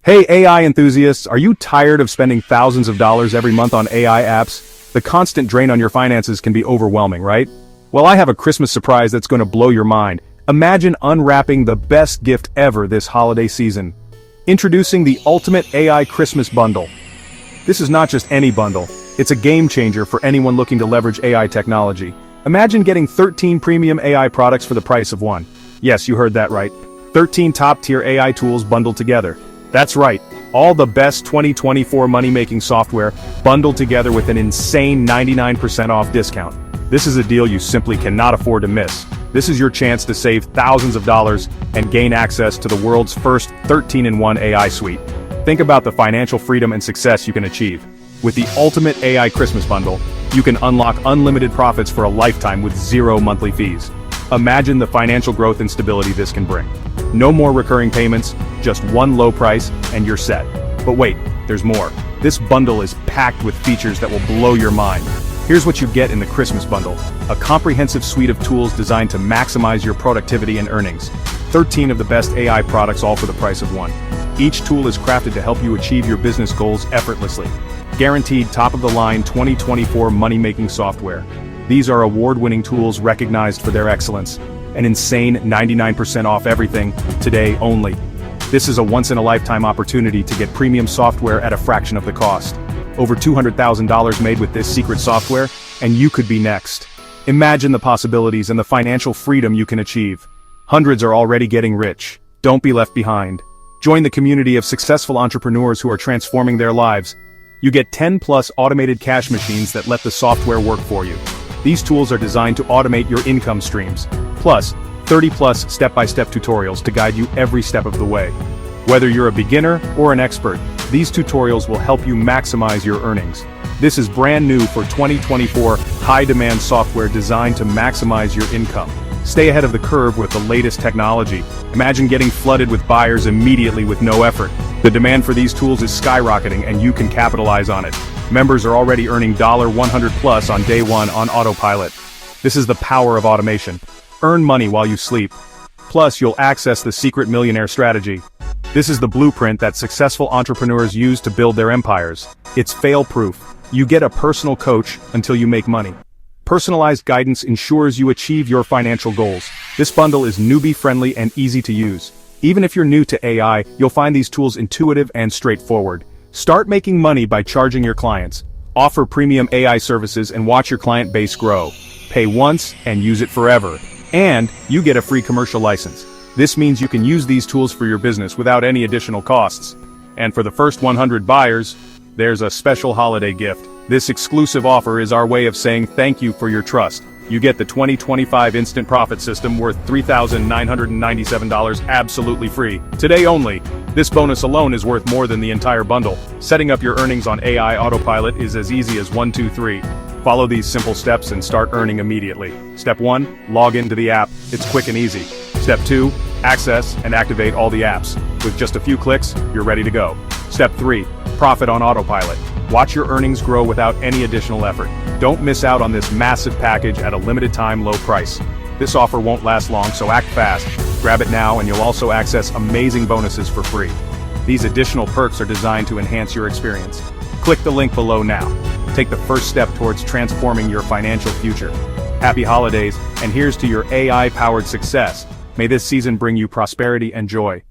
Hey AI enthusiasts, are you tired of spending thousands of dollars every month on AI apps? The constant drain on your finances can be overwhelming, right? Well, I have a Christmas surprise that's going to blow your mind. Imagine unwrapping the best gift ever this holiday season. Introducing the Ultimate AI Christmas Bundle. This is not just any bundle, it's a game changer for anyone looking to leverage AI technology. Imagine getting 13 premium AI products for the price of one. Yes, you heard that right. 13 top-tier AI tools bundled together. That's right, all the best 2024 money-making software bundled together with an insane 99% off discount. This is a deal you simply cannot afford to miss. This is your chance to save thousands of dollars and gain access to the world's first 13-in-1 AI suite. Think about the financial freedom and success you can achieve. With the Ultimate AI Christmas Bundle, you can unlock unlimited profits for a lifetime with zero monthly fees. Imagine the financial growth and stability this can bring. No more recurring payments, just one low price, and you're set. But wait, there's more. This bundle is packed with features that will blow your mind. Here's what you get in the Christmas bundle: a comprehensive suite of tools designed to maximize your productivity and earnings. 13 of the best AI products, all for the price of one. Each tool is crafted to help you achieve your business goals effortlessly. Guaranteed top-of-the-line 2024 money-making software. These are award-winning tools recognized for their excellence. An insane 99% off everything, today only. This is a once-in-a-lifetime opportunity to get premium software at a fraction of the cost. Over $200,000 made with this secret software, and you could be next. Imagine the possibilities and the financial freedom you can achieve. Hundreds are already getting rich. Don't be left behind. Join the community of successful entrepreneurs who are transforming their lives. You get 10+ automated cash machines that let the software work for you. These tools are designed to automate your income streams. Plus, 30+ step-by-step tutorials to guide you every step of the way. Whether you're a beginner or an expert, these tutorials will help you maximize your earnings. This is brand new for 2024 high-demand software designed to maximize your income. Stay ahead of the curve with the latest technology. Imagine getting flooded with buyers immediately with no effort. The demand for these tools is skyrocketing, and you can capitalize on it. Members are already earning $100+ on day one on autopilot. This is the power of automation. Earn money while you sleep. Plus, you'll access the secret millionaire strategy. This is the blueprint that successful entrepreneurs use to build their empires. It's fail-proof. You get a personal coach until you make money. Personalized guidance ensures you achieve your financial goals. This bundle is newbie-friendly and easy to use. Even if you're new to AI, you'll find these tools intuitive and straightforward. Start making money by charging your clients. Offer premium AI services and watch your client base grow. Pay once and use it forever. And you get a free commercial license. This means you can use these tools for your business without any additional costs. And for the first 100 buyers, there's a special holiday gift. This exclusive offer is our way of saying thank you for your trust. You get the 2025 Instant Profit System worth $3,997 absolutely free. Today only. This bonus alone is worth more than the entire bundle. Setting up your earnings on AI Autopilot is as easy as 1, 2, 3. Follow these simple steps and start earning immediately. Step 1, log into the app. It's quick and easy. Step 2, access and activate all the apps. With just a few clicks, you're ready to go. Step 3, profit on autopilot. Watch your earnings grow without any additional effort. Don't miss out on this massive package at a limited time low price. This offer won't last long, so act fast. Grab it now and you'll also access amazing bonuses for free. These additional perks are designed to enhance your experience. Click the link below now. Take the first step towards transforming your financial future. Happy holidays, and here's to your AI-powered success. May this season bring you prosperity and joy.